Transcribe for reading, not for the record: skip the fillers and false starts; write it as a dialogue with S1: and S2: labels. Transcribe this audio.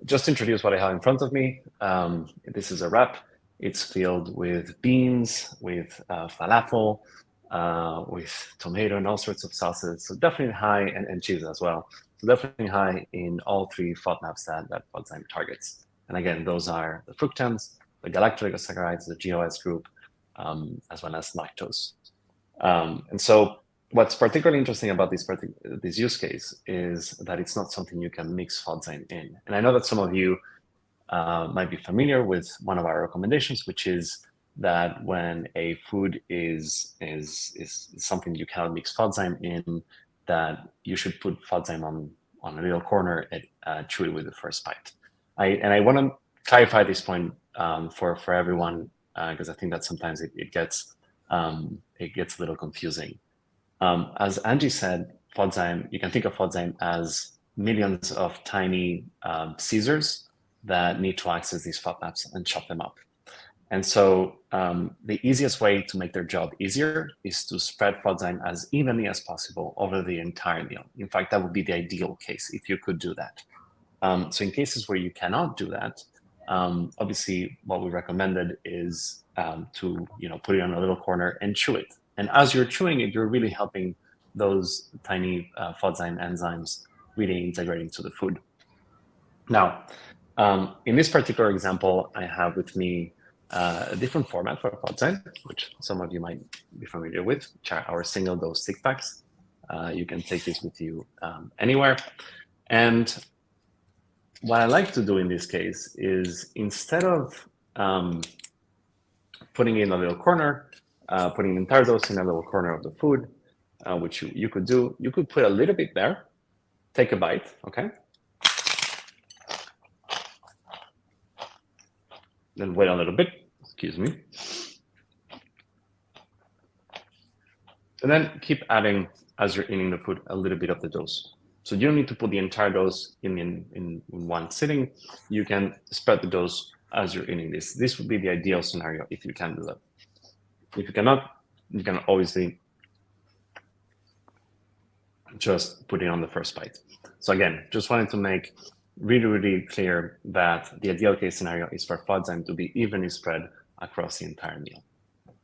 S1: just to introduce what I have in front of me, this is a wrap. It's filled with beans, with falafel, with tomato and all sorts of sauces. So definitely high, and cheese as well. So definitely high in all three FODMAPs that FODZYME targets. And again, those are the fructans, the galactose-saccharides, the GOS group, as well as lactose. And so what's particularly interesting about this use case is that it's not something you can mix FODZYME in. And I know that some of you might be familiar with one of our recommendations, which is that when a food is something you cannot mix FODZYME in, that you should put FODZYME on a little corner and chew it with the first bite. I want to clarify this point for everyone, because I think that sometimes it gets a little confusing. As Angie said, FODZYME, you can think of FODZYME as millions of tiny scissors that need to access these FODMAPs and chop them up. And so the easiest way to make their job easier is to spread FODZYME as evenly as possible over the entire meal. In fact, that would be the ideal case if you could do that. So in cases where you cannot do that, obviously what we recommended is to put it on a little corner and chew it. And as you're chewing it, you're really helping those tiny FODZYME enzymes really integrate into the food. Now, in this particular example, I have with me a different format for FODZYME, which some of you might be familiar with, which are our single-dose stick packs. You can take this with you anywhere. And what I like to do in this case is, instead of putting it in a little corner, putting the entire dose in a little corner of the food, which you could do, you could put a little bit there, take a bite, okay? Then wait a little bit, excuse me. And then keep adding, as you're eating the food, a little bit of the dose. So you don't need to put the entire dose in one sitting. You can spread the dose as you're eating this. This would be the ideal scenario if you can do that. If you cannot, you can obviously just put it on the first bite. So again, just wanted to make really, really clear that the ideal case scenario is for FODZYME to be evenly spread across the entire meal.